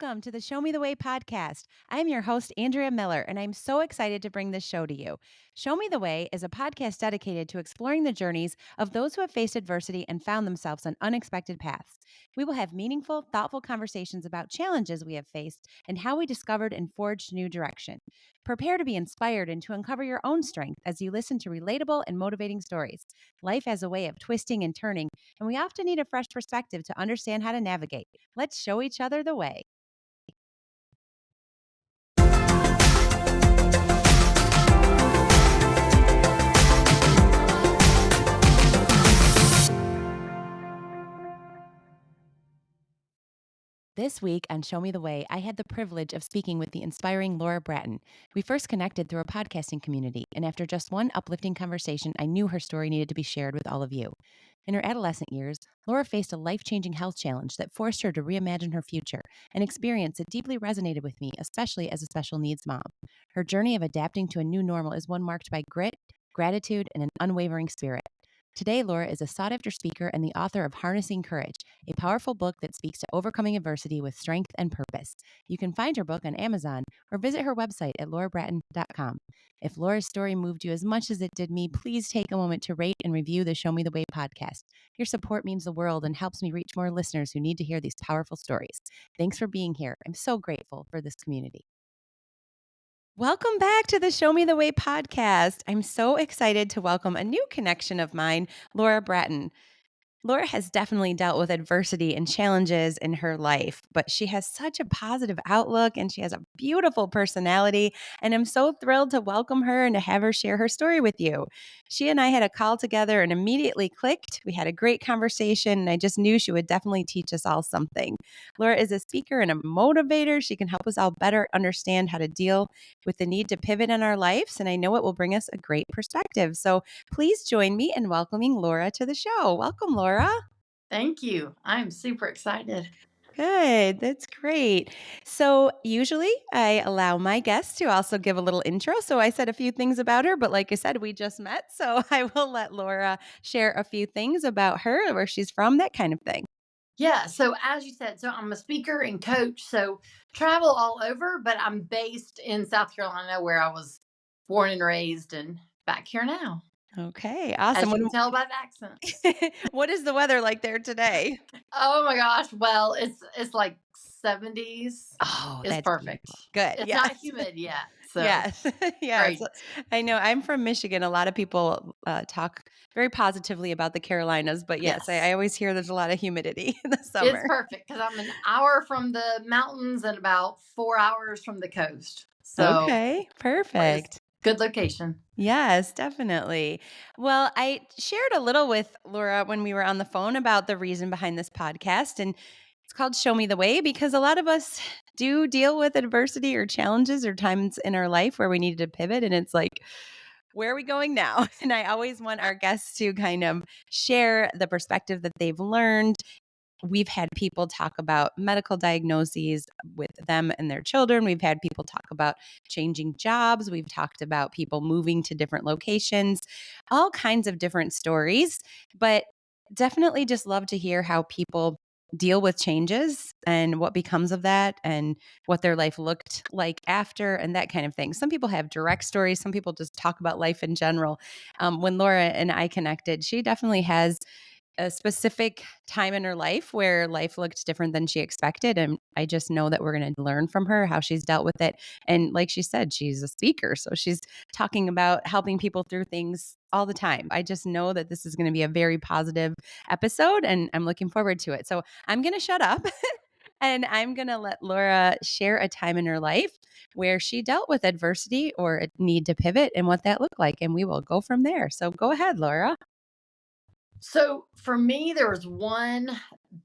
Welcome to the Show Me the Way podcast. I am your host, Andrea Miller, and I'm so excited to bring this show to you. Show Me the Way is a podcast dedicated to exploring the journeys of those who have faced adversity and found themselves on unexpected paths. We will have meaningful, thoughtful conversations about challenges we have faced and how we discovered and forged new direction. Prepare to be inspired and to uncover your own strength as you listen to relatable and motivating stories. Life has a way of twisting and turning, and we often need a fresh perspective to understand how to navigate. Let's show each other the way. This week on Show Me the Way, I had the privilege of speaking with the inspiring Laura Bratton. We first connected through a podcasting community, and after just one uplifting conversation, I knew her story needed to be shared with all of you. In her adolescent years, Laura faced a life-changing health challenge that forced her to reimagine her future, an experience that deeply resonated with me, especially as a special needs mom. Her journey of adapting to a new normal is one marked by grit, gratitude, and an unwavering spirit. Today, Laura is a sought-after speaker and the author of Harnessing Courage, a powerful book that speaks to overcoming adversity with strength and purpose. You can find her book on Amazon or visit her website at laurabratton.com. If Laura's story moved you as much as it did me, please take a moment to rate and review the Show Me the Way podcast. Your support means the world and helps me reach more listeners who need to hear these powerful stories. Thanks for being here. I'm so grateful for this community. Welcome back to the Show Me the Way podcast. I'm so excited to welcome a new connection of mine, Laura Bratton. Laura has definitely dealt with adversity and challenges in her life, but she has such a positive outlook and she has a beautiful personality. And I'm so thrilled to welcome her and to have her share her story with you. She and I had a call together and immediately clicked. We had a great conversation, and I just knew she would definitely teach us all something. Laura is a speaker and a motivator. She can help us all better understand how to deal with the need to pivot in our lives. And I know it will bring us a great perspective. So please join me in welcoming Laura to the show. Welcome, Laura. Thank you. I'm super excited. Good. That's great. So, usually I allow my guests to also give a little intro. So, I said a few things about her, but like I said, we just met. So, I will let Laura share a few things about her, where she's from, that kind of thing. Yeah. So, as you said, I'm a speaker and coach. So, travel all over, but I'm based in South Carolina where I was born and raised and back here now, Okay. as Awesome. you can tell by the accents. What is the weather like there today? Oh my gosh. Well, it's like 70s. Oh, It's that's perfect. beautiful. Good. It's not Yes. humid yet. So, Yes. Yes. great. I know. I'm from Michigan. A lot of people talk very positively about the Carolinas, but yes, I Yes. always hear there's a lot of humidity in the It's summer. perfect because I'm an hour from the mountains and about 4 hours from the coast. So, Okay. it's Perfect. good location. Yes, definitely. Well, I shared a little with Laura when we were on the phone about the reason behind this podcast, and it's called Show Me the Way because a lot of us do deal with adversity or challenges or times in our life where we needed to pivot. And it's like, where are we going now? And I always want our guests to kind of share the perspective that they've learned. We've had people talk about medical diagnoses with them and their children. We've had people talk about changing jobs. We've talked about people moving to different locations, all kinds of different stories. But definitely just love to hear how people deal with changes and what becomes of that and what their life looked like after and that kind of thing. Some people have direct stories. Some people just talk about life in general. When Laura and I connected, she definitely has a specific time in her life where life looked different than she expected. And I just know that we're going to learn from her how she's dealt with it. And like she said, she's a speaker. So she's talking about helping people through things all the time. I just know that this is going to be a very positive episode and I'm looking forward to it. So I'm going to shut up and I'm going to let Laura share a time in her life where she dealt with adversity or a need to pivot and what that looked like. And we will go from there. So go ahead, Laura. So for me, there was one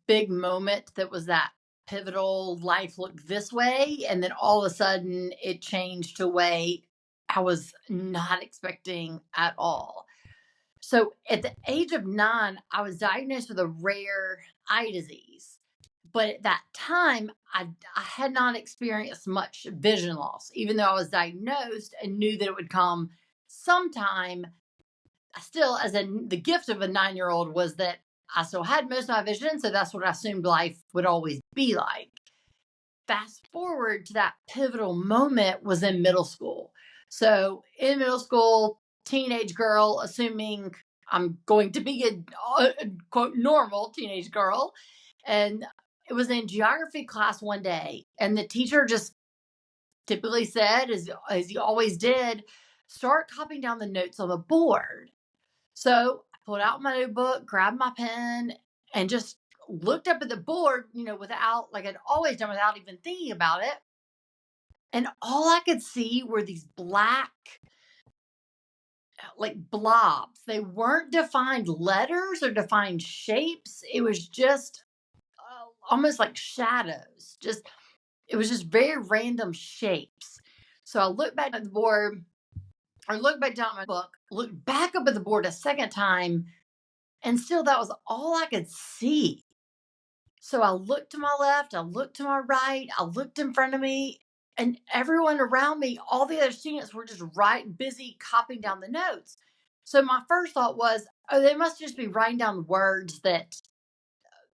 big moment that was that pivotal life looked this way. And then all of a sudden it changed to a way I was not expecting at all. So at the age of 9, I was diagnosed with a rare eye disease. But at that time, I had not experienced much vision loss, even though I was diagnosed and knew that it would come sometime. Still, the gift of a 9-year-old was that I still had most of my vision. So that's what I assumed life would always be like. fast forward to that pivotal moment was in middle school. So in middle school, teenage girl, assuming I'm going to be a quote normal teenage girl. And it was in geography class one day, and the teacher just typically said, as he always did, start copying down the notes on the board. So I pulled out my notebook, grabbed my pen, and just looked up at the board, without, like I'd always done, without even thinking about it. And all I could see were these black, like blobs. They weren't defined letters or defined shapes. It was just almost like shadows. It was just very random shapes. So I looked back at the board, or looked back down at my book, looked back up at the board a second time, and still that was all I could see. So I looked to my left, I looked to my right, I looked in front of me, and everyone around me, all the other students were just busy copying down the notes. So my first thought was, oh, they must just be writing down words that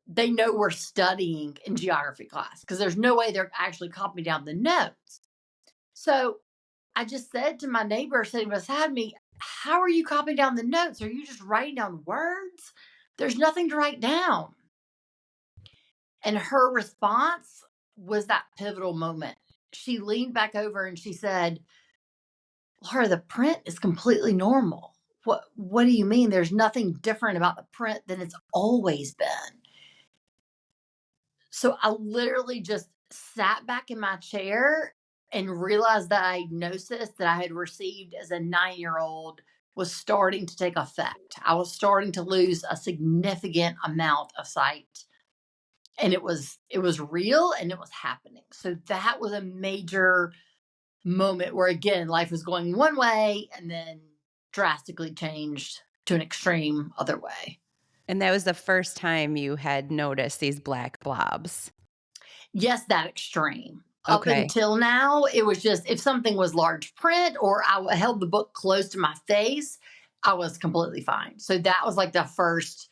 they know we're studying in geography class, because there's no way they're actually copying down the notes. So I just said to my neighbor sitting beside me, how are you copying down the notes? Are you just writing down words? There's nothing to write down. And her response was that pivotal moment. She leaned back over and she said, Laura, the print is completely normal. What do you mean? There's nothing different about the print than it's always been. So I literally just sat back in my chair and realized that diagnosis that I had received as a 9-year-old was starting to take effect. I was starting to lose a significant amount of sight. And it was real, and it was happening. So that was a major moment where, again, life was going one way and then drastically changed to an extreme other way. And that was the first time you had noticed these black blobs. Yes, that extreme. Up Okay. until now, it was just if something was large print or I held the book close to my face, I was completely fine. So that was like the first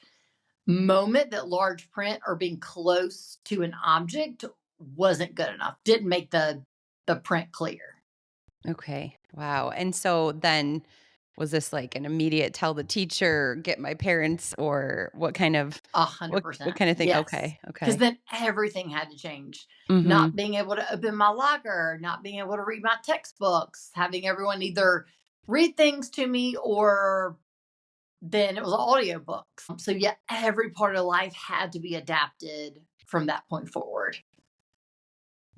moment that large print or being close to an object wasn't good enough. Didn't make the print clear. Okay. Wow. And so then was this like an immediate tell the teacher, get my parents, or what kind of what 100%. kind of thing? Yes. Okay. Because Okay. then everything had to change. Not Mhm. being able to open my locker, not being able to read my textbooks, having everyone either read things to me or then it was audiobooks. So yeah, every part of life had to be adapted from that point forward.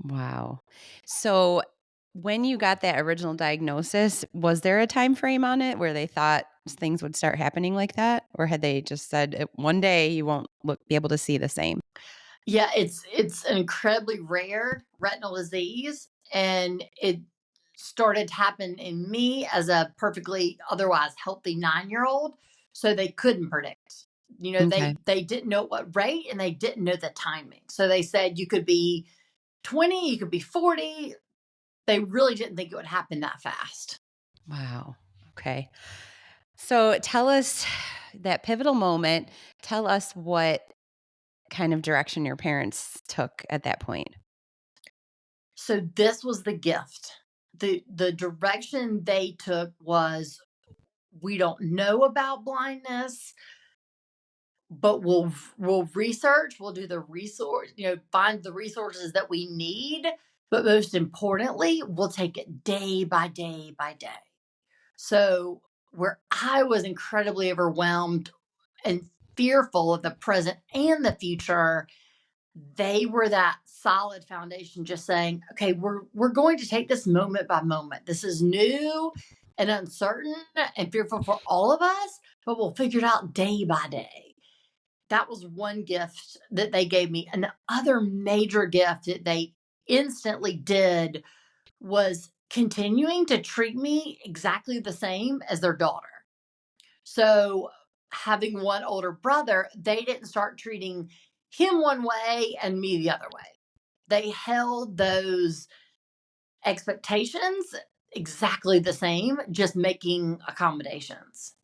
Wow. So when you got that original diagnosis, was there a time frame on it where they thought things would start happening like that, or had they just said one day you won't be able to see the same? Yeah, it's an incredibly rare retinal disease, and it started to happen in me as a perfectly otherwise healthy 9-year-old. So they couldn't predict. Okay. They didn't know what rate and they didn't know the timing. So they said you could be 20, you could be 40. They really didn't think it would happen that fast. Wow. Okay. So tell us that pivotal moment. Tell us what kind of direction your parents took at that point. So this was the gift. The direction they took was, we don't know about blindness, but we'll research, we'll do the resource, find the resources that we need, but most importantly, we'll take it day by day by day. So where I was incredibly overwhelmed and fearful of the present and the future, they were that solid foundation, just saying, okay, we're going to take this moment by moment. This is new and uncertain and fearful for all of us, but we'll figure it out day by day. That was one gift that they gave me. And the other major gift that they instantly did was continuing to treat me exactly the same as their daughter. So, having one older brother, they didn't start treating him one way and me the other way. They held those expectations exactly the same, just making accommodations.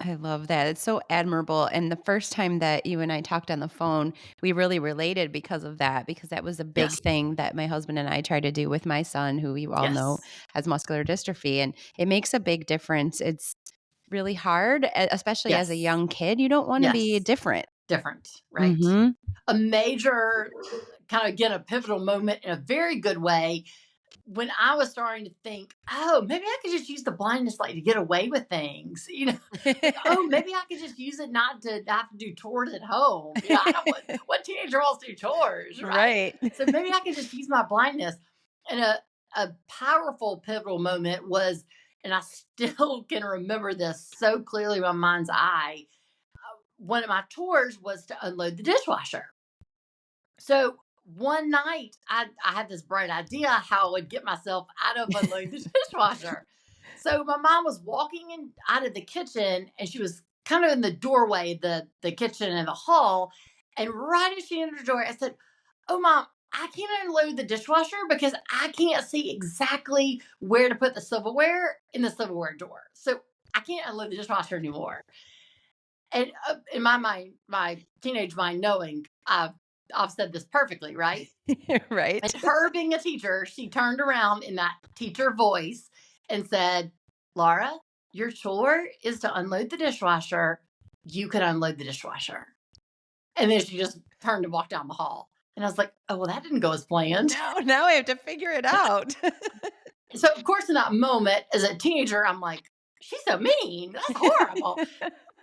I love that. It's so admirable. And the first time that you and I talked on the phone, we really related because that was a big Yes. thing that my husband and I try to do with my son, who you all know Yes. has muscular dystrophy. And it makes a big difference. It's really hard, especially as a Yes. young kid. You don't want to be Yes. different. Different, right? Hmm. A major kind of, again, a pivotal moment in a very good way when I was starting to think, oh, maybe I could just use the blindness light to get away with things. Like, oh, maybe I could just use it not to have to do chores at home. I don't want what teenager wants to do chores, right? Right. So maybe I could just use my blindness. And a powerful pivotal moment was, and I still can remember this so clearly in my mind's eye. One of my chores was to unload the dishwasher. So one night, I had this bright idea how I would get myself out of unloading the dishwasher. So my mom was walking in out of the kitchen, and she was kind of in the doorway, the kitchen and the hall. And right as she entered the door, I said, "Oh, mom, I can't unload the dishwasher because I can't see exactly where to put the silverware in the silverware drawer. So I can't unload the dishwasher anymore." And in my mind, my teenage mind, knowing I've said this perfectly, right? Right. And her being a teacher, she turned around in that teacher voice and said, "Laura, your chore is to unload the dishwasher. You can unload the dishwasher." And then she just turned and walked down the hall. And I was like, oh, well, that didn't go as planned. Now I have to figure it out. So, of course, in that moment, as a teenager, I'm like, she's so mean. That's horrible.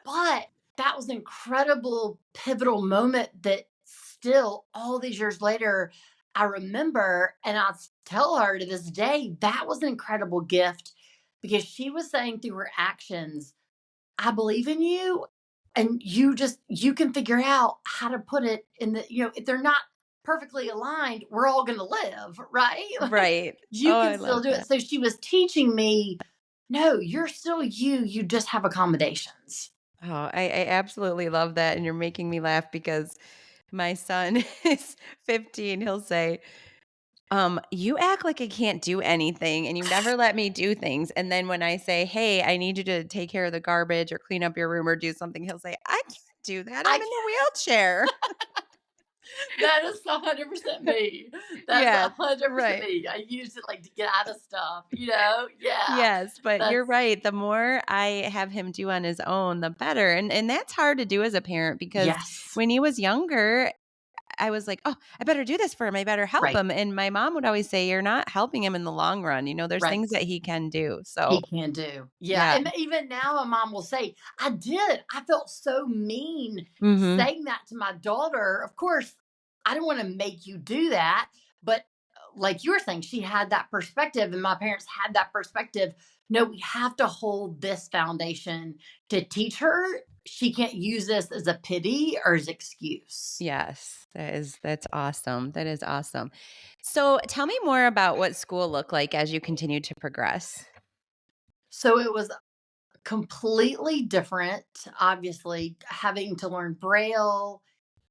But that was an incredible pivotal moment that still all these years later, I remember, and I tell her to this day, that was an incredible gift because she was saying through her actions, I believe in you, and you can figure out how to put it in if they're not perfectly aligned, we're all going to live, right? Like, Right. you Oh, can I still love do it. that. So she was teaching me, no, you're still you. You just have accommodations. Oh, I absolutely love that, and you're making me laugh because my son is 15. He'll say, "You act like I can't do anything, and you never let me do things." And then when I say, "Hey, I need you to take care of the garbage or clean up your room or do something," he'll say, "I can't do that. I'm I in a wheelchair." That is 100% me. That's Yes, 100% right. me. I use it like to get out of stuff. Yeah. Yes, but you're That's right. The more I have him do on his own, the better. And that's hard to do as a parent because yes. when he was younger, I was like, "Oh, I better do this for him. I better help Right. him." And my mom would always say, "You're not helping him in the long run. There's Right. things that he can do." So, He can do. Yeah. yeah. And even now, a mom will say, I did. I felt so mean Mhm. saying that to my daughter. Of course, I don't want to make you do that. But like you were saying, she had that perspective, and my parents had that perspective. No, we have to hold this foundation to teach her. She can't use this as a pity or as excuse. Yes. That's awesome. That is awesome. So, tell me more about what school looked like as you continued to progress. So it was completely different, obviously, having to learn Braille,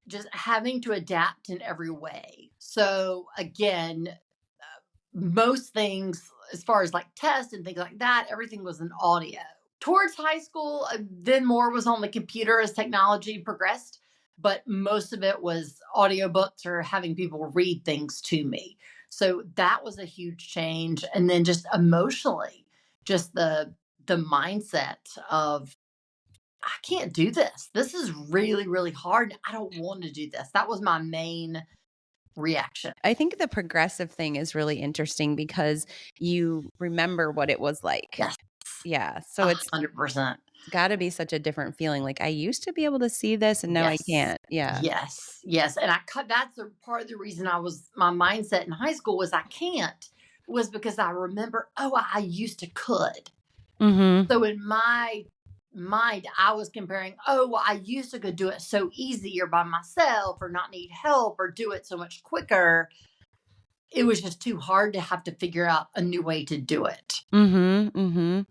just having to adapt in every way. So again, most things as far as like tests and things like that, everything was in audio. Towards high school, then more was on the computer as technology progressed, but most of it was audiobooks or having people read things to me. So that was a huge change. And then just emotionally, just the mindset of I can't do this. This is really, really hard. I don't want to do this. That was my main reaction. I think the progressive thing is really interesting because you remember what it was like. Yes, Yeah. So, it's 100%. gotta be such a different feeling. Like, I used to be able to see this and now I Yes. can't. Yeah. Yes. Yes. And I cut that's a part of the reason my mindset in high school was I can't was because I remember, oh, I used to could. Mhm. So in my mind, I was comparing, oh, well, I used to could do it so easy or by myself or not need help or do it so much quicker. It was just too hard to have to figure out a new way to do it. Mhm. Mhm.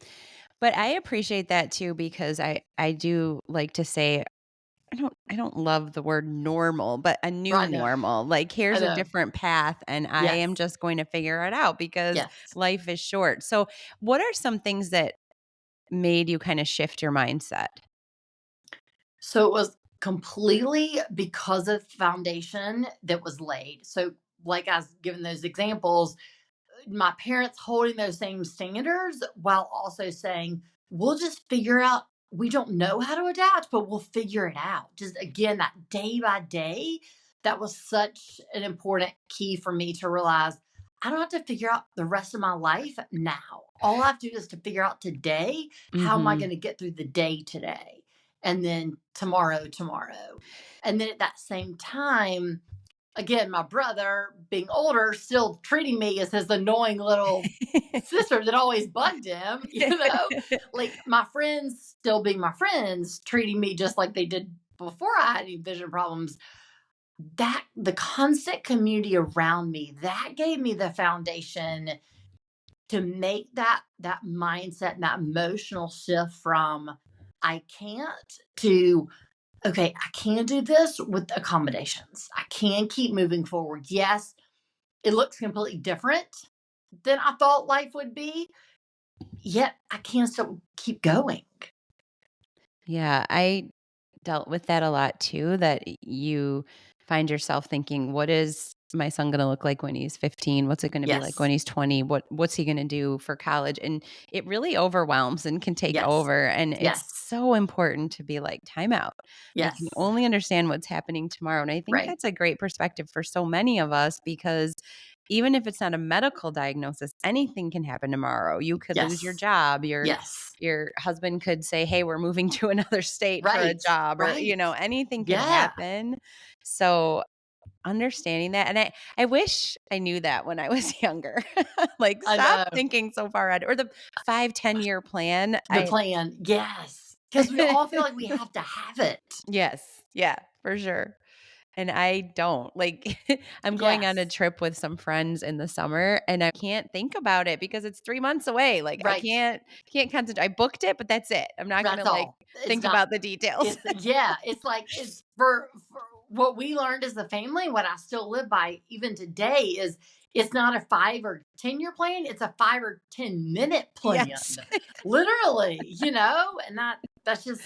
But I appreciate that too because I do like to say I don't love the word normal, but a new Right now. normal. Like, I here's a know. different path and I am Yes. just going to figure it out because Yes. life is short. So, what are some things that made you kind of shift your mindset? So it was completely because of foundation that was laid. So, like I was given those examples, my parents holding those same standards while also saying, we'll just figure out, we don't know how to adapt, but we'll figure it out. Just again, that day by day, that was such an important key for me to realize I don't have to figure out the rest of my life now. All I have to do is to figure out today, how am I Mhm. going to get through the day today? And then tomorrow. And then at that same time, again, my brother, being older, still treating me as his annoying little sister that always bugged him, like my friends still being my friends, treating me just like they did before I had any vision problems. That the constant community around me, that gave me the foundation to make that mindset and that emotional shift from I can't to okay, I can do this with accommodations. I can keep moving forward. Yes, it looks completely different than I thought life would be, yet I can still keep going. Yeah, I dealt with that a lot too, that you find yourself thinking, what is my son going to look like when he's 15? What's it going to be like Yes. when he's 20? What's he going to do for college? And it really overwhelms and can take Yes. over, and it's Yes. so important to be like, time out. I can Yes. only understand what's happening tomorrow. And I think Right. that's a great perspective for so many of us, because even if it's not a medical diagnosis, anything can happen tomorrow. You could lose your Yes. job. Yes. Your husband could say, "Hey, we're moving to another state for a Right. job," or, Right. anything could Yeah. happen. So, understanding that, and I wish I knew that when I was younger. Like, I stop know. thinking so far ahead, or the 5-10 year plan. The I plan. Yes. Because we all feel like we have to have it. Yes. Yeah, for sure. And I don't. Like, I'm going on a Yes. trip with some friends in the summer, and I can't think about it because it's 3 months away. Like, I Right. can't concentrate. I booked it, but that's it. I'm not That's gonna, like, all. It's think not. about the details. It's yeah. It's like it's for what we learned as a family. What I still live by even today is it's not a 5 or 10 year plan. It's a 5 or 10 minute plan. Yes. Literally, and that's just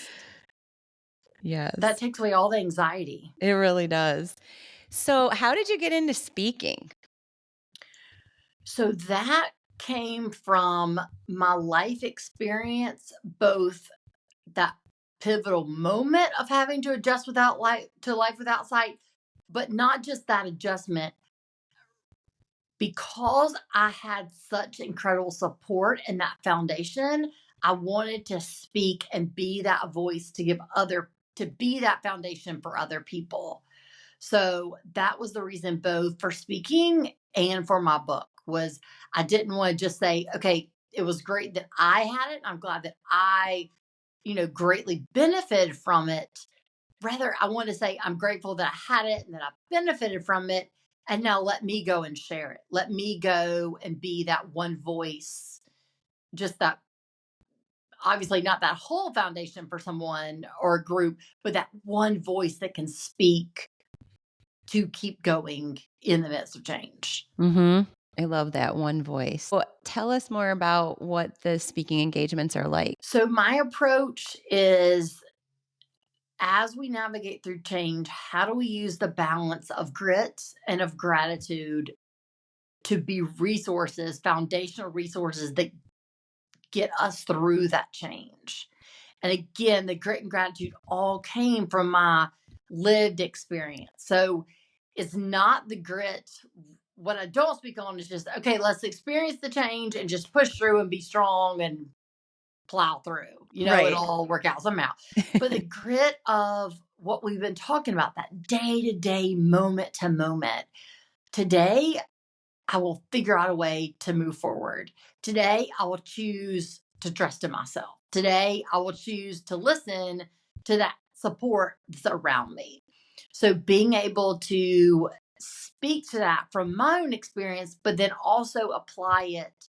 that Yes. takes away all the anxiety. It really does. So, how did you get into speaking? So that came from my life experience, both that pivotal moment of having to adjust without life to life without sight, but not just that adjustment, because I had such incredible support and that foundation. I wanted to speak and be that voice to be that foundation for other people. So that was the reason both for speaking and for my book was I didn't want to just say, okay, it was great that I had it. I'm glad that I, greatly benefited from it. Rather, I want to say I'm grateful that I had it and that I benefited from it. And now let me go and share it. Let me go and be that one voice, just that obviously not that whole foundation for someone or a group, but that one voice that can speak to keep going in the midst of change. Mhm. I love that one voice. Well, tell us more about what the speaking engagements are like. So, my approach is as we navigate through change, how do we use the balance of grit and of gratitude to be resources, foundational resources that get us through that change? And again, the grit and gratitude all came from my lived experience. So it's not the grit. What I don't speak on is just, okay, let's experience the change and just push through and be strong and plow through. It'll Right. all work out somehow. But the grit of what we've been talking about, that day to day, moment to moment. Today, I will figure out a way to move forward. Today, I will choose to trust in myself. Today, I will choose to listen to that support that's around me. So, being able to speak to that from my own experience, but then also apply it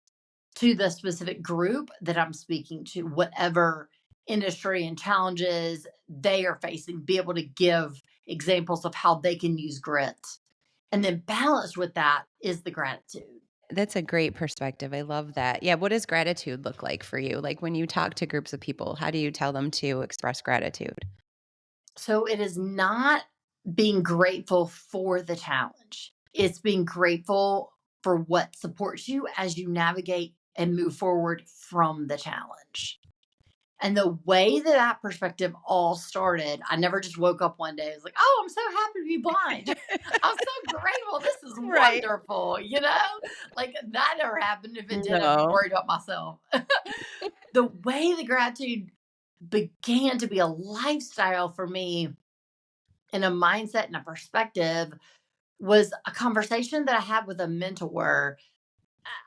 to the specific group that I'm speaking to, whatever industry and challenges they are facing, be able to give examples of how they can use grit. And then balanced with that is the gratitude. That's a great perspective. I love that. Yeah, what does gratitude look like for you? Like when you talk to groups of people, how do you tell them to express gratitude? So it is not being grateful for the challenge. It's being grateful for what supports you as you navigate and move forward from the challenge. And the way that that perspective all started, I never just woke up one day. I was like, oh, I'm so happy to be blind. I'm so grateful. This is Right. wonderful. Like that never happened. If it did, I'd be No. worried about myself. The way the gratitude began to be a lifestyle for me and a mindset and a perspective was a conversation that I had with a mentor.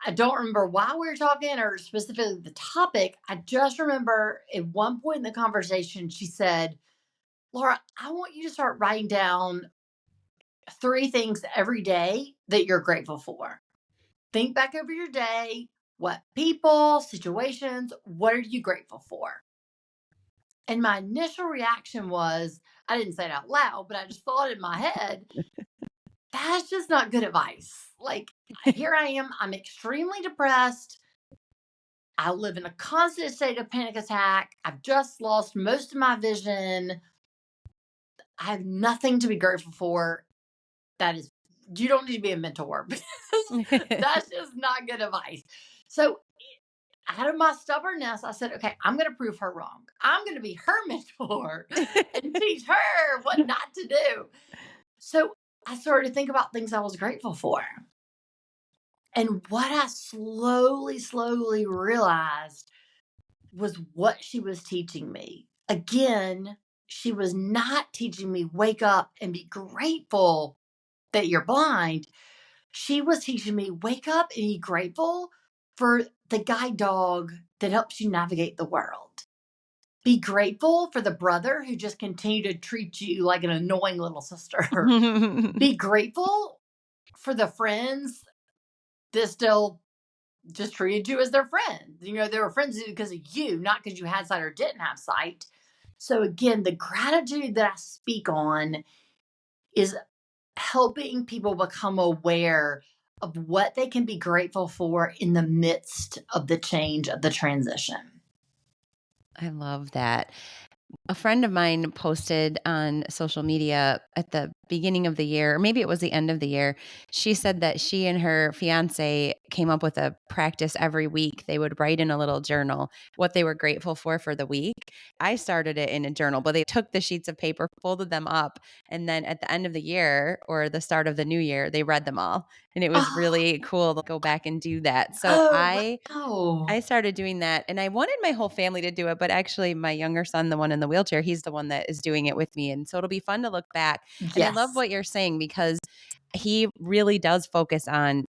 I don't remember why we were talking or specifically the topic. I just remember at one point in the conversation, she said, Laura, I want you to start writing down 3 things every day that you're grateful for. Think back over your day. What people, situations, what are you grateful for? And my initial reaction was, I didn't say it out loud, but I just thought in my head, that's just not good advice. Like, here I am, I'm extremely depressed. I live in a constant state of panic attack. I've just lost most of my vision. I have nothing to be grateful for. That is, you don't need to be a mentor because that's just not good advice. So, out of my stubbornness, I said, okay, I'm going to prove her wrong. I'm going to be her mentor and teach her what not to do. So, I started to think about things I was grateful for. And what I slowly realized was what she was teaching me. Again, she was not teaching me wake up and be grateful that you're blind. She was teaching me wake up and be grateful for the guide dog that helps you navigate the world. Be grateful for the brother who just continued to treat you like an annoying little sister. Be grateful for the friends that still just treated you as their friend. They were friends because of you, not because you had sight or didn't have sight. So again, the gratitude that I speak on is helping people become aware of what they can be grateful for in the midst of the change of the transition. I love that. A friend of mine posted on social media at the beginning of the year, or maybe it was the end of the year. She said that she and her fiance came up with a practice every week. They would write in a little journal what they were grateful for the week. I started it in a journal, but they took the sheets of paper, folded them up, and then at the end of the year or the start of the new year, they read them all. And it was Oh, really cool to go back and do that. So oh I wow. started doing that and I wanted my whole family to do it, but actually my younger son, the one in the wheelchair, he's the one that is doing it with me. And so it'll be fun to look back. And I love Yes. what you're saying because he really does focus on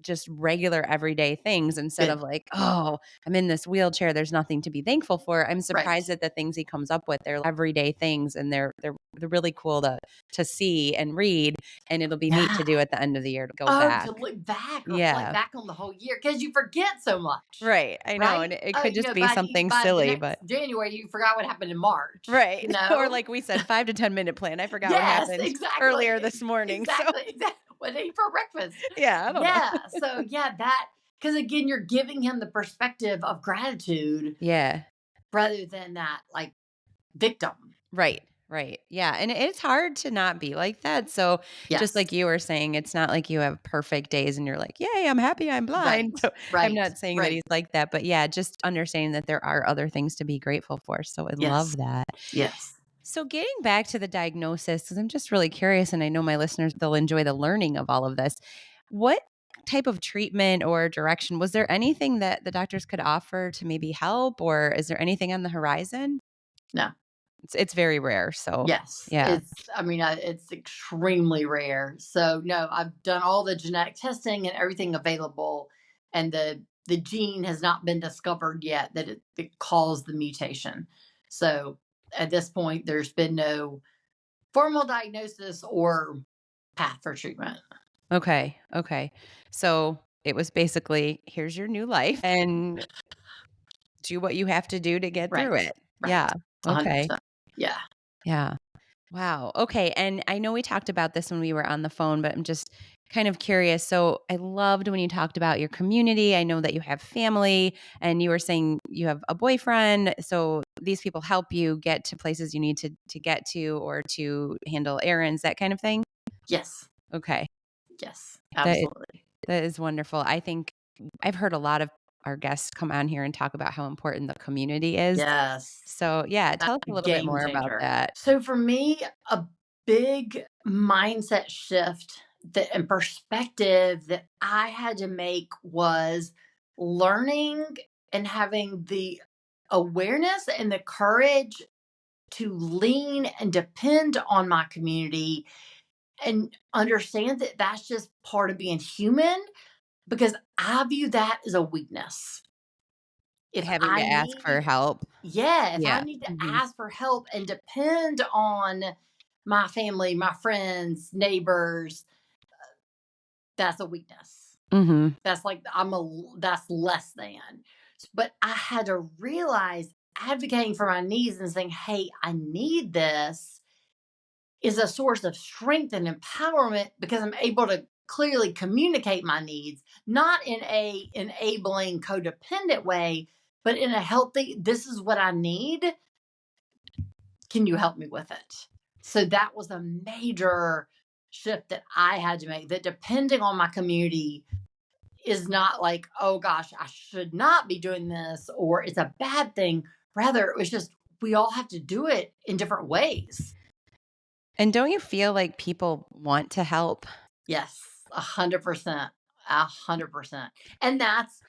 just regular everyday things instead Good. of like, oh, I'm in this wheelchair. There's nothing to be thankful for. I'm Right. surprised at the things he comes up with. They're everyday things and they're really cool to see and read. And it'll be neat Yeah. to do at the end of the year to go Oh, back. to look back, reflect Yeah. back on the whole year because you forget so much, Right. I know. And right? it could just be By something the silly, next but January, you forgot what happened in March. right. Or like we said, 5 to 10 minute plan. I forgot what Yes, happened earlier exactly, this morning. So exactly. What did I eat for breakfast? yeah, I don't know. Yeah. So yeah, that because again, you're giving him the perspective of gratitude Yeah. rather than that like victim. Right. Right. Yeah. And it's hard to not be like that. So just Yes. like you were saying, it's not like you have perfect days and you're like, yay, I'm happy I'm blind. Right. So I'm Right. not saying that Right. he's like that. But yeah, just understanding that there are other things to be grateful for. So I Yes. love that. Yes. So getting back to the diagnosis, because I'm just really curious, and I know my listeners, they'll enjoy the learning of all of this. What type of treatment or direction, was there anything that the doctors could offer to maybe help, or is there anything on the horizon? No. It's very rare. So Yes, yeah. it's extremely rare. So no, I've done all the genetic testing and everything available, and the gene has not been discovered yet that it caused the mutation. So at this point, there's been no formal diagnosis or path for treatment. Okay. Okay. So it was basically, here's your new life and do what you have to do to get through Right, it. right, Yeah. Okay. 100%. Yeah, Yeah. Wow. Okay. And I know we talked about this when we were on the phone, but I'm just kind of curious. So I loved when you talked about your community. I know that you have family and you were saying you have a boyfriend. So these people help you get to places you need to get to or to handle errands, that kind of thing. Yes. Okay. Yes. That Absolutely. that is wonderful. I think I've heard a lot of our guests come on here and talk about how important the community is. Yes. So yeah, That's tell us a a little bit game more about changer. that. So for me, a big mindset shift that and perspective that I had to make was learning and having the awareness and the courage to lean and depend on my community and understand that that's just part of being human because I view that as a weakness. If Having to I ask for need help. Yeah, if I Yeah. need to Mhm. ask for help and depend on my family, my friends, neighbors, that's a weakness. Mhm. That's like that's less than. But I had to realize advocating for my needs and saying, "Hey, I need this," is a source of strength and empowerment because I'm able to clearly communicate my needs, not in a enabling codependent way, but in a healthy, this is what I need. Can you help me with it? So that was a major shift that I had to make, that depending on my community is not like, oh gosh, I should not be doing this or it's a bad thing. Rather, it was just we all have to do it in different ways. And don't you feel like people want to help? Yes, 100%. 100%. And that's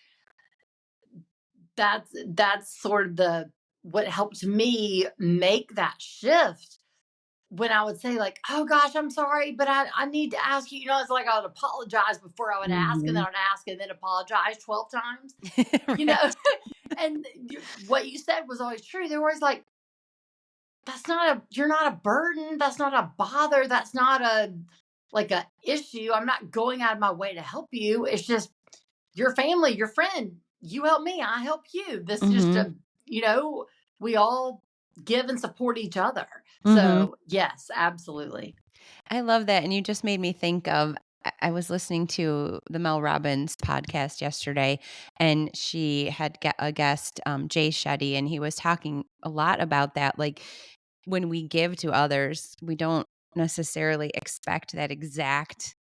sort of the what helped me make that shift when I would say like, "Oh gosh, I'm sorry, but I need to ask you." You know, it's like I would apologize before I would ask, and then Mhm. I'd ask and then apologize 12 times. You know, Right. and what you said was always true. They were always like, "That's not a you're not a burden. That's not a bother. That's not a like a issue. I'm not going out of my way to help you. It's just your family, your friend. You help me, I help you. This is just Mhm. a you know, we all give and support each other." Mhm. So yes, absolutely. I love that, and you just made me think of I was listening to the Mel Robbins podcast yesterday, and she had a guest, Jay Shetty, and he was talking a lot about that. Like when we give to others, we don't necessarily expect that exact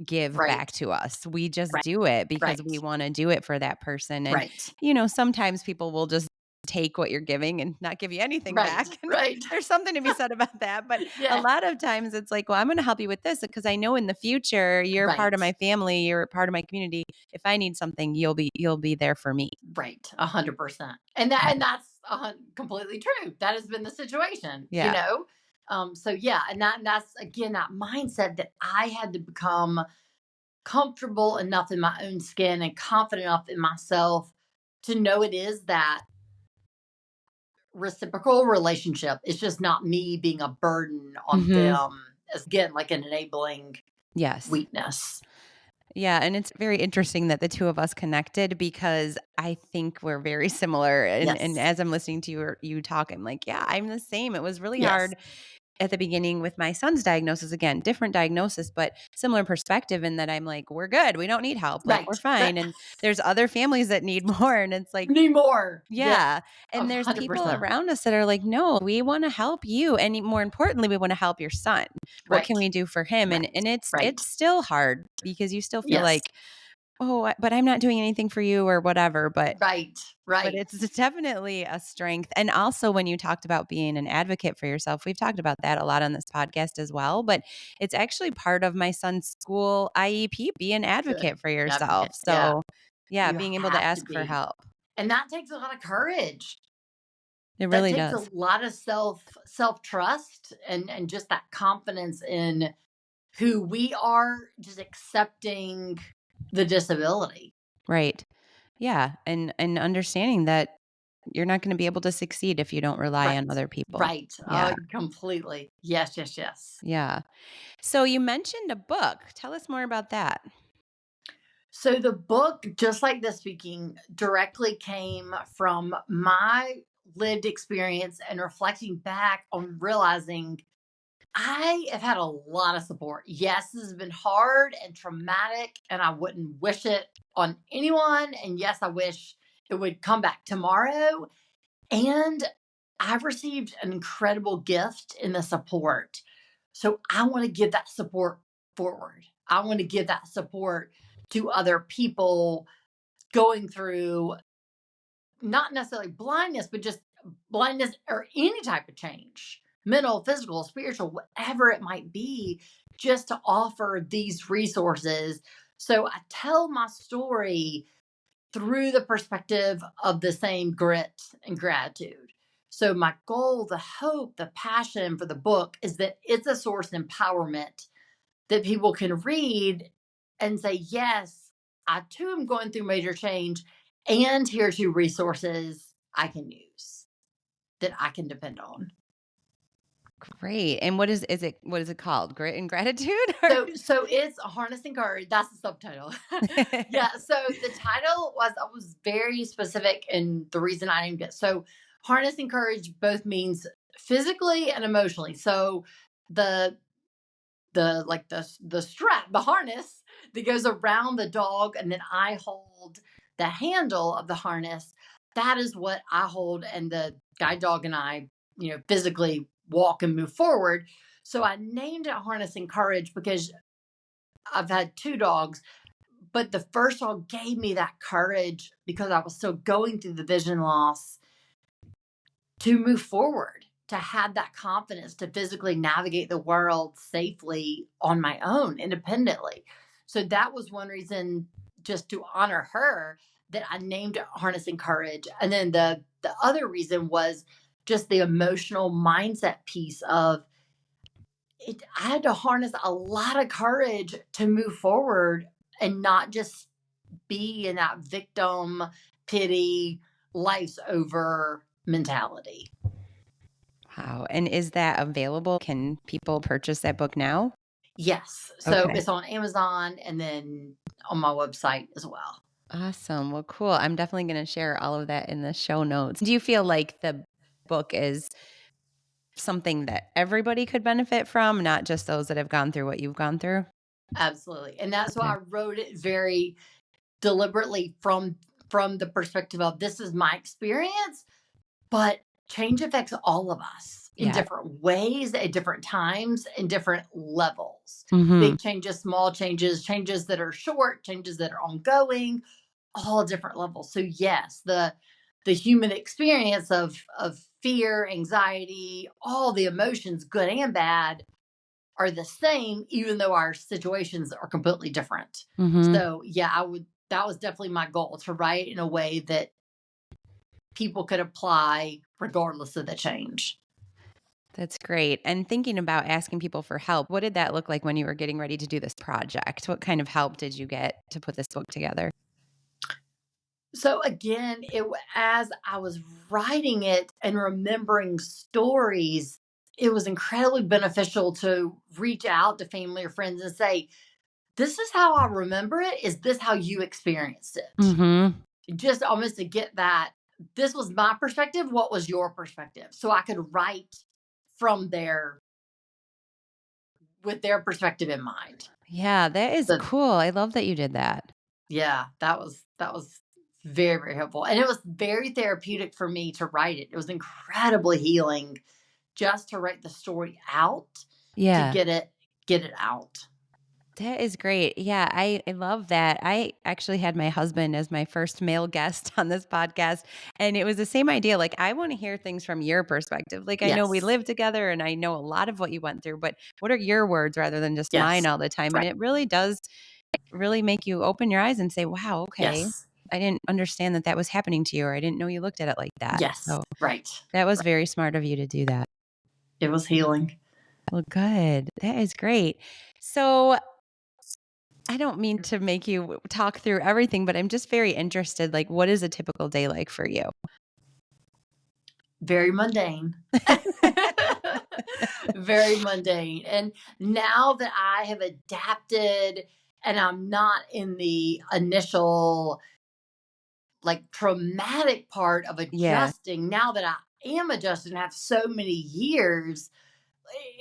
give Right, back to us. We just right, do it because we right, wanna do it for that person, and, right, sometimes people will just take what you're giving and not give you anything right, back, and right. there's something to be said about that, but a Yeah, lot of times it's like, "Well, I'm gonna help you with this because I know in the future you're part of right, my family, you're part of my community. If I need something, you'll be there for me." right, 100%. And that's completely true. That has been the situation, you Yeah. know? So yeah, and that's again that mindset that I had to become comfortable enough in my own skin and confident enough in myself to know it is that reciprocal relationship. It's just not me being a burden on Mhm. them as again like an enabling Yes. weakness. Yeah, and it's very interesting that the 2 of us connected because I think we're very similar, and Yes. as I'm listening to you talk, I'm like, "Yeah, I'm the same." It was really Yes. hard at the beginning with my son's diagnosis, again, different diagnosis, but similar perspective in that I'm like, "We're good, we don't need help, like, we're Right. Right. fine," and there's other families that need more, and it's like Need more. Yes. yeah, and there's people 100%. around us that are like, "No, we wanna help you, and more importantly, we wanna help your son. What can Right. we do for him?" And Right. and it's Right. still hard because you still feel Yes. like, "Oh, but I'm not doing anything for you," or whatever, Right. but Right. it's definitely a strength, and also when you talked about being an advocate for yourself, we've talked about that a lot on this podcast as well, but it's actually part of my son's school IEP, be an Good. advocate for yourself, Advocate. Yeah. so, yeah, You being able to have to ask for be. help. And that takes a lot of courage. It That really takes a does. lot of self-trust and just that confidence in who we are, just accepting the disability. Right. Yeah, and understanding that you're not gonna be able to succeed if you don't rely on Right. other people. Right. Yeah, Completely. Yes, yes, yes. yeah. So you mentioned a book. Tell us more about that. So the book, just like the speaking, directly came from my lived experience and reflecting back on realizing I have had a lot of support. Yes, this has been hard and traumatic, and I wouldn't wish it on anyone. And yes, I wish it would come back tomorrow. And I've received an incredible gift in the support. So I want to give that support forward. I want to give that support to other people going through not necessarily blindness, but just blindness or any type of change, mental, physical, spiritual, whatever it might be, just to offer these resources. So I tell my story through the perspective of the same grit and gratitude. So my goal, the hope, the passion for the book is that it's a source of empowerment that people can read and say, yes, I too am going through major change, and here are two resources I can use that I can depend on. Great. And what is it called? Grit and gratitude? Or So it's Harnessing Courage. That's the subtitle. Yeah. So the title I was very specific in the reason I named it. So Harnessing Courage both means physically and emotionally. So the the strap, the harness that goes around the dog, and then I hold the handle of the harness. That is what I hold, and the guide dog and I, physically walk and move forward. So I named it Harnessing Courage because I've had two dogs, but the first dog gave me that courage because I was still going through the vision loss to move forward, to have that confidence to physically navigate the world safely on my own, independently. So that was one reason, just to honor her, that I named it Harnessing Courage. And then the other reason was just the emotional mindset piece of it. I had to harness a lot of courage to move forward and not just be in that victim pity, life's over mentality. wow. And is that available? Can people purchase that book now? Yes. So Okay. it's on Amazon and then on my website as well. Awesome. Well, cool. I'm definitely going to share all of that in the show notes. Do you feel like the book is something that everybody could benefit from, not just those that have gone through what you've gone through? Absolutely. And that's why Okay. I wrote it very deliberately from the perspective of this is my experience, but change affects all of us in Yeah. different ways, at different times, in different levels. Mhm. Big changes, small changes, changes that are short, changes that are ongoing, all different levels. So yes, the human experience of fear, anxiety, all the emotions, good and bad, are the same, even though our situations are completely different. Mhm. So yeah, I would. That was definitely my goal, to write in a way that people could apply regardless of the change. That's great. And thinking about asking people for help, what did that look like when you were getting ready to do this project? What kind of help did you get to put this book together? So again, as I was writing it and remembering stories, it was incredibly beneficial to reach out to family or friends and say, "This is how I remember it. Is this how you experienced it?" Mhm. Just almost to get that. This was my perspective. What was your perspective? So I could write from there with their perspective in mind. Yeah, that is So cool. I love that you did that. yeah, that was very, very helpful. And it was very therapeutic for me to write it. It was incredibly healing just to write the story out, to Yeah. get it out. That is great. Yeah, I love that. I actually had my husband as my first male guest on this podcast, and it was the same idea. Like, I want to hear things from your perspective. Like, I know we Yes. live together and I know a lot of what you went through, but what are your words rather than just mine Yes. all the time? And Right. it really does really make you open your eyes and say, wow, okay, Yes. I didn't understand that that was happening to you, or I didn't know you looked at it like that. Yes. So Right. that was Right. very smart of you to do that. It was healing. Well, good. That is great. So I don't mean to make you talk through everything, but I'm just very interested, like, what is a typical day like for you? Very mundane. Very mundane. And now that I have adapted and I'm not in the initial like traumatic part of Yeah. adjusting, now that I am adjusting and have so many years,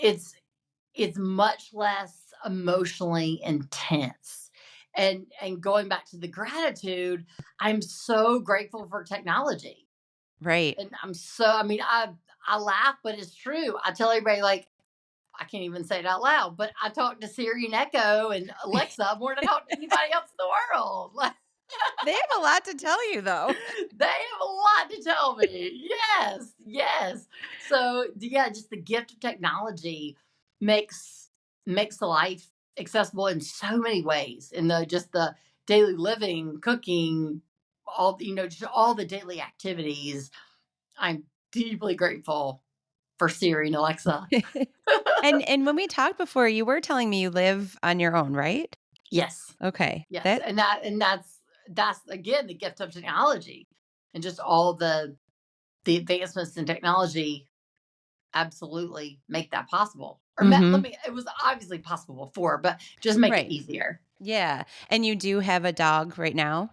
it's it's much less emotionally intense. And going back to the gratitude, I'm so grateful for technology. Right. And I mean, I laugh, but it's true. I tell everybody, like, I can't even say it out loud, but I talk to Siri and Echo and Alexa more than I talk to anybody else in the world. Like, They have a lot to tell you, though. they have a lot to tell me. Yes, yes. So yeah, just the gift of technology makes the life accessible in so many ways. In the just the daily living, cooking, all just all the daily activities. I'm deeply grateful for Siri and Alexa. And when we talked before, you were telling me you live on your own, right? Yes. Okay. Yes, That and that's again the gift of technology, and just all the advancements in technology absolutely make that possible. Or let Mhm. me, it was obviously possible before, but just make it Right. easier. Yeah. And you do have a dog right now?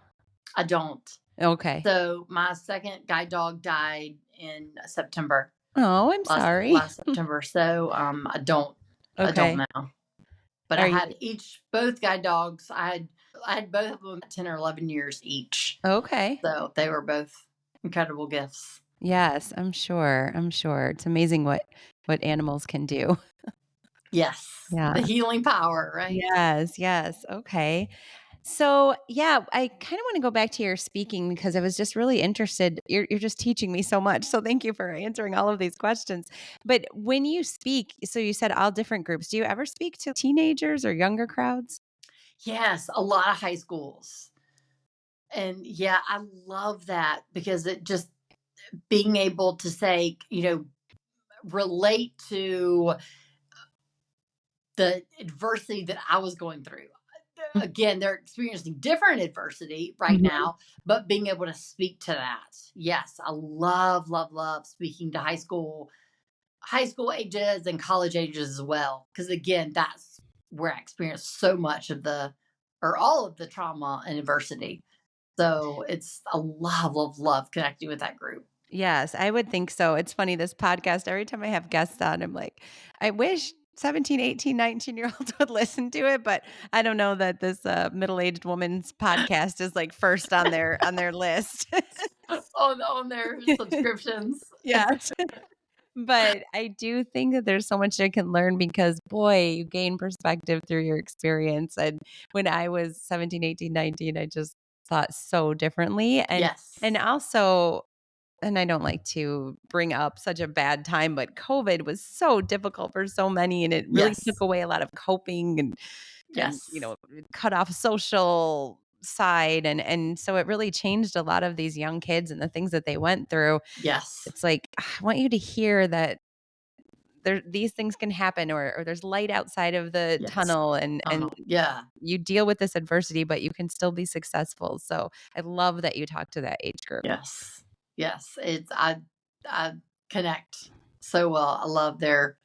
I don't. Okay. So my second guide dog died in September, Oh, I'm last sorry. last September. So I don't Okay. now. But I Are you had both guide dogs. I had both of them 10 or 11 years each. okay. So they were both incredible gifts. Yes, I'm sure. I'm sure. It's amazing what animals can do. Yes, Yeah. the healing power, right? Yes, yes. Okay. So, yeah, I kind of want to go back to your speaking because I was just really interested. You're just teaching me so much. So, thank you for answering all of these questions. But when you speak, so you said all different groups. Do you ever speak to teenagers or younger crowds? Yes, a lot of high schools. And yeah, I love that because it just being able to say, relate to the adversity that I was going through. Again, they're experiencing different adversity right Mhm. now, but being able to speak to that. Yes, I love, love, love speaking to high school ages and college ages as well. Because again, that's where I experienced so much of or all of the trauma and adversity. So it's a love, love, love connecting with that group. Yes, I would think so. It's funny, this podcast, every time I have guests on, I'm like, I wish 17, 18, 19-year-olds would listen to it, but I don't know that this middle-aged woman's podcast is like first on their list. On their subscriptions. Yes. But I do think that there's so much I can learn because boy, you gain perspective through your experience. And when I was 17, 18, 19, I just thought so differently. And Yes. also, and I don't like to bring up such a bad time, but COVID was so difficult for so many, and it really took Yes. away a lot of coping and Yes. cut off social side, and so it really changed a lot of these young kids and the things that they went through. Yes. It's like I want you to hear that these things can happen, or there's light outside of the Yes. tunnel, and Yeah. you deal with this adversity, but you can still be successful. So I love that you talk to that age group. Yes. Yes. I connect so well. I love their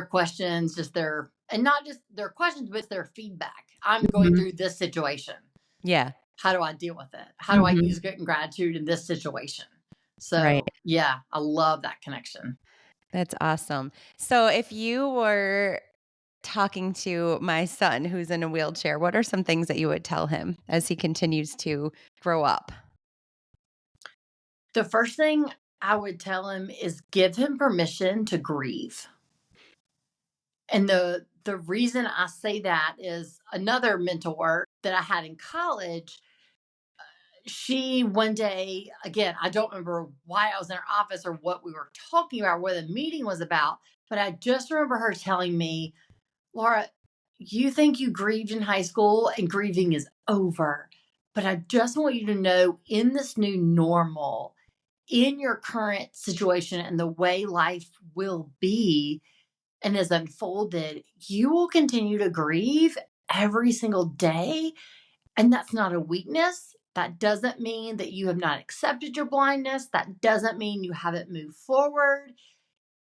questions, just their, and not just their questions, but their feedback. I'm going Mhm. through this situation. Yeah. How do I deal with it? How do I Mhm. use gratitude in this situation? Right. So yeah, I love that connection. That's awesome. So if you were talking to my son who's in a wheelchair, what are some things that you would tell him as he continues to grow up? The first thing I would tell him is give him permission to grieve. And the reason I say that is another mentor that I had in college. She one day, again, I don't remember why I was in her office or what we were talking about, what the meeting was about, but I just remember her telling me, Laura, you think you grieved in high school and grieving is over. But I just want you to know in this new normal, in your current situation and the way life will be and is unfolded, you will continue to grieve every single day. And that's not a weakness. That doesn't mean that you have not accepted your blindness. That doesn't mean you haven't moved forward.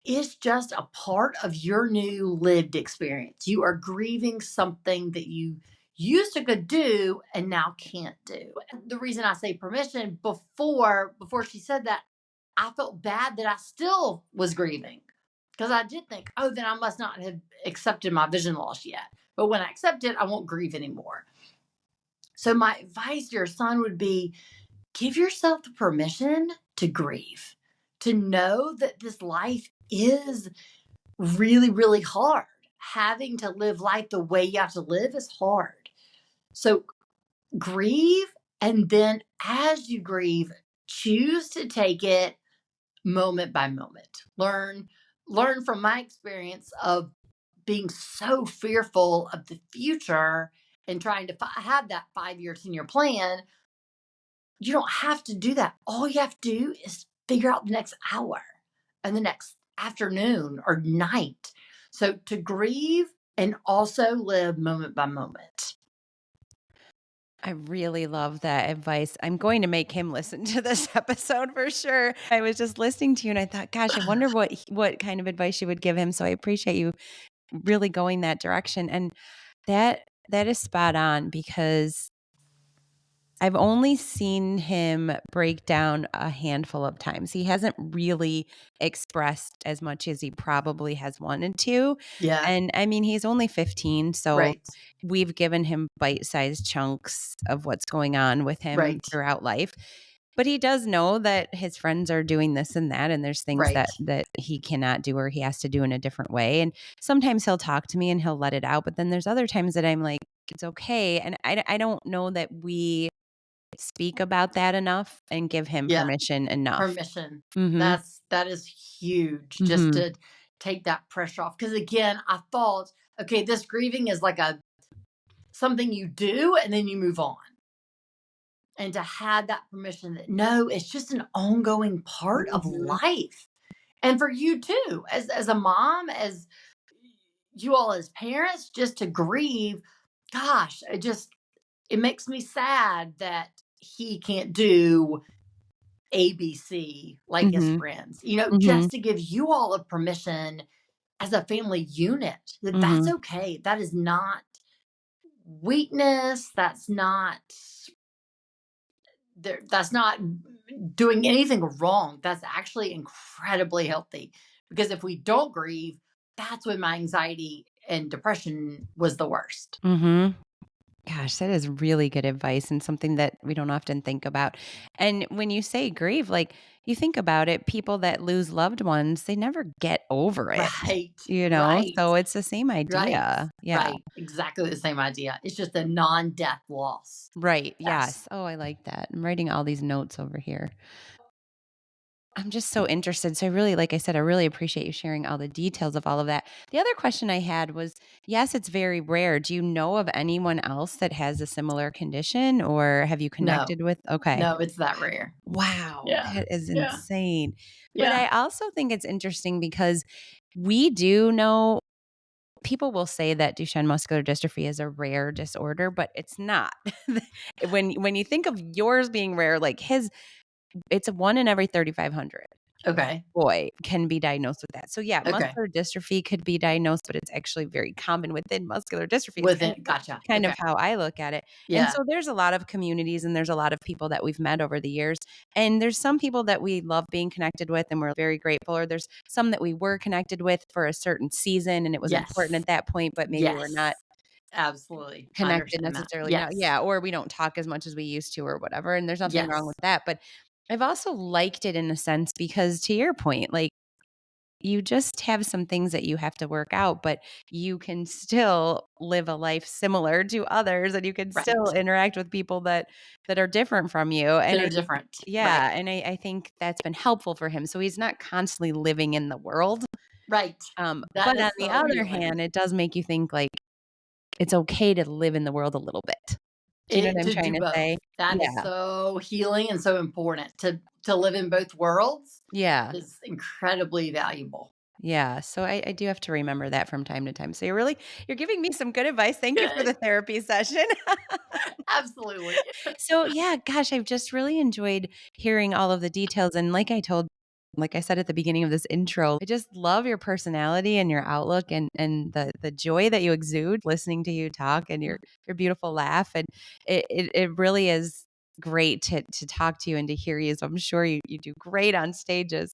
It's just a part of your new lived experience. You are grieving something that you used to could do and now can't do. The reason I say permission, before she said that, I felt bad that I still was grieving Because I did think, oh, then I must not have accepted my vision loss yet. But when I accept it, I won't grieve anymore. So my advice to your son would be, give yourself the permission to grieve, to know that this life is really, really hard. Having to live life the way you have to live is hard. So grieve. And then as you grieve, choose to take it moment by moment. Learn from my experience of being so fearful of the future and trying to have that 5 year, 10 year plan. You don't have to do that. All you have to do is figure out the next hour and the next afternoon or night. So to grieve and also live moment by moment. I really love that advice. I'm going to make him listen to this episode for sure. I was just listening to you and I thought, gosh, I wonder what kind of advice you would give him. So I appreciate you really going that direction. And that is spot on because I've only seen him break down a handful of times. He hasn't really expressed as much as he probably has wanted to. Yeah. And I mean, he's only 15, so Right. we've given him bite-sized chunks of what's going on with him Right. throughout life. But he does know that his friends are doing this and that, and there's things Right. that he cannot do or he has to do in a different way. And sometimes he'll talk to me and he'll let it out, but then there's other times that I'm like, it's okay. And I don't know that we speak about that enough and give him Yeah. permission enough. Permission. Mhm. That is huge, just Mhm. to take that pressure off. Because again, I thought, okay, this grieving is like a something you do and then you move on. And to have that permission that no, it's just an ongoing part of Mhm. life. And for you too, as a mom, as you all as parents, just to grieve, gosh, it makes me sad that he can't do ABC like his Mhm. friends. Mhm. Just to give you all a permission as a family unit that that's Mhm. okay. That is not weakness. That's not doing anything wrong. That's actually incredibly healthy. Because if we don't grieve, that's when my anxiety and depression was the worst. Mhm. Gosh, that is really good advice and something that we don't often think about. And when you say grieve, like you think about it, people that lose loved ones, they never get over it, Right. you know? Right. So it's the same Right. idea. Yeah. Right. Exactly the same idea. It's just a non-death loss. Right. Yes. Yes. Oh, I like that. I'm writing all these notes over here. I'm just so interested. So I really, like I said, I really appreciate you sharing all the details of all of that. The other question I had was, yes, it's very rare. Do you know of anyone else that has a similar condition or have you No. connected with? Okay. No, it's that rare. Wow, Yeah. that is Yeah. insane. But Yeah. I also think it's interesting because we do know people will say that Duchenne muscular dystrophy is a rare disorder, but it's not. When you think of yours being rare, like his, it's a 1 in every 3,500 Okay. boy can be diagnosed with that. So yeah, Okay. muscular dystrophy could be diagnosed, but it's actually very common within muscular dystrophy. It's With it. Gotcha. kind of Okay. how I look at it. And Yeah. so there's a lot of communities and there's a lot of people that we've met over the years. And there's some people that we love being connected with and we're very grateful. Or there's some that we were connected with for a certain season and it was important Yes. at that point, but maybe we're not Yes. Absolutely. I connected understand that. necessarily now. Yes. Yeah, or we don't talk as much as we used to or whatever. And there's nothing wrong Yes. with that. But I've also liked it in a sense because to your point, like you just have some things that you have to work out, but you can still live a life similar to others and you can still Right. interact with people that are different from you. And That are I different. Right. yeah, and I think that's been helpful for him. So he's not constantly living in the world. Right. That But on is the so other healing. hand, it does make you think like it's okay to live in the world a little bit. Do you know what I'm To do trying to both. say? That is Yeah. so healing and so important to live in both worlds Yeah. is incredibly valuable. Yeah. So I do have to remember that from time to time. So you're giving me some good advice. Thank you for Good. the therapy session. Absolutely. So yeah, gosh, I've just really enjoyed hearing all of the details. And like I said at the beginning of this intro, I just love your personality and your outlook and the joy that you exude listening to you talk and your beautiful laugh. And it really is great to talk to you and to hear you. So I'm sure you do great on stages.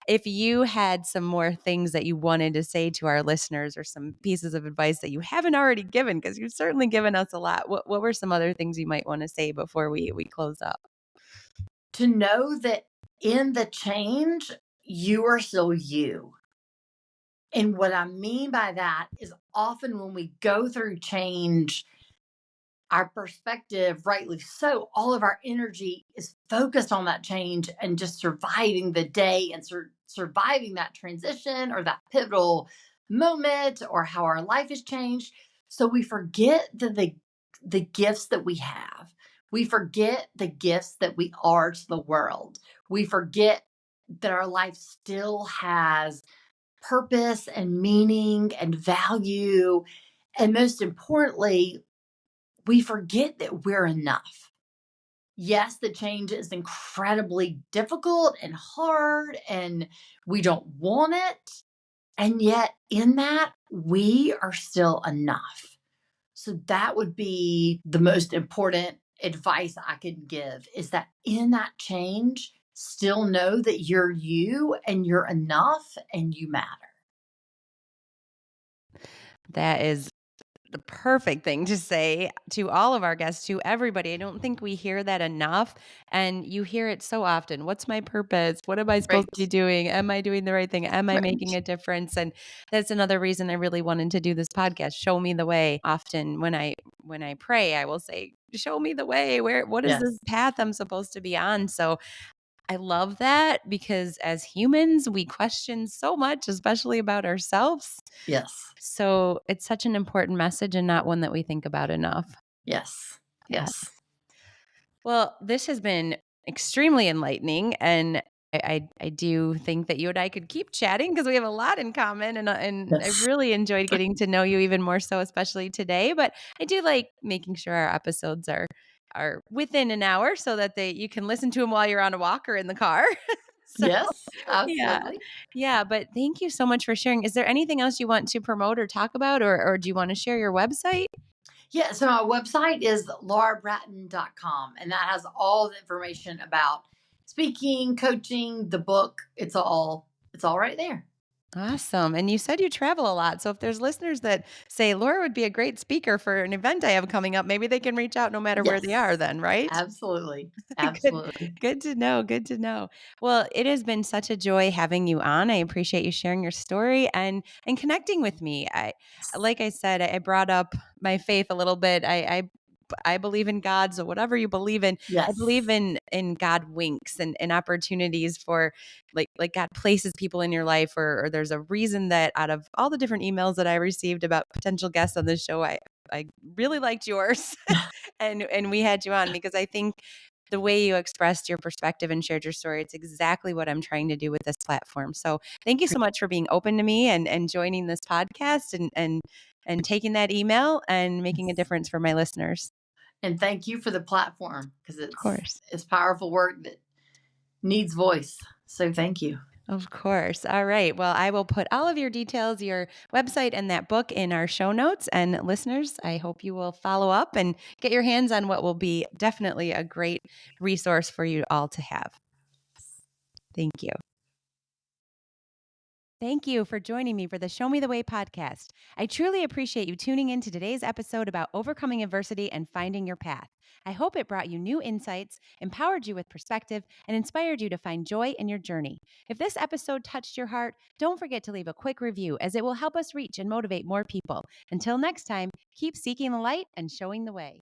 If you had some more things that you wanted to say to our listeners or some pieces of advice that you haven't already given, because you've certainly given us a lot, what were some other things you might want to say before we close up? To know that in the change, you are still you. And what I mean by that is often when we go through change, our perspective, rightly so, all of our energy is focused on that change and just surviving the day and surviving that transition or that pivotal moment or how our life has changed. So we forget the gifts that we have. We forget the gifts that we are to the world. We forget that our life still has purpose and meaning and value. And most importantly, we forget that we're enough. Yes, the change is incredibly difficult and hard, and we don't want it. And yet, in that, we are still enough. So, that would be the most important advice I could give is that in that change, still know that you're you and you're enough and you matter. That is the perfect thing to say to all of our guests, to everybody. I don't think we hear that enough. And you hear it so often. What's my purpose? What am I supposed to be Right. doing? Am I doing the right thing? Am I making Right. a difference? And that's another reason I really wanted to do this podcast. Show me the way. Often when I pray, I will say, show me the way. What is this Yes. path I'm supposed to be on? So I love that because as humans, we question so much, especially about ourselves. Yes. So it's such an important message and not one that we think about enough. Yes. Yeah. Yes. Well, this has been extremely enlightening, and I do think that you and I could keep chatting because we have a lot in common, and I Yes. really enjoyed getting to know you even more so, especially today. But I do like making sure our episodes are within an hour so that you can listen to them while you're on a walk or in the car. So Yes. yeah, Absolutely. yeah. But thank you so much for sharing. Is there anything else you want to promote or talk about, or do you want to share your website? Yeah, so my website is laurabratton.com, and that has all the information about speaking, coaching, the book. It's all right there. Awesome. And you said you travel a lot. So if there's listeners that say Laura would be a great speaker for an event I have coming up, maybe they can reach out no matter where they are Yes. then, right? Absolutely. Good. Absolutely. Good to know. Good to know. Well, it has been such a joy having you on. I appreciate you sharing your story and connecting with me. Like I said, I brought up my faith a little bit. I believe in God. So whatever you believe in, I believe Yes. in God winks and opportunities for like God places people in your life, or there's a reason that out of all the different emails that I received about potential guests on this show, I really liked yours and we had you on because I think the way you expressed your perspective and shared your story, it's exactly what I'm trying to do with this platform. So thank you so much for being open to me and joining this podcast and taking that email and making a difference for my listeners. And thank you for the platform because Of it's course. it's powerful work that needs voice. So thank you. Of course. All right. Well, I will put all of your details, your website, and that book in our show notes. And listeners, I hope you will follow up and get your hands on what will be definitely a great resource for you all to have. Thank you. Thank you for joining me for the Show Me the Way podcast. I truly appreciate you tuning in to today's episode about overcoming adversity and finding your path. I hope it brought you new insights, empowered you with perspective, and inspired you to find joy in your journey. If this episode touched your heart, don't forget to leave a quick review as it will help us reach and motivate more people. Until next time, keep seeking the light and showing the way.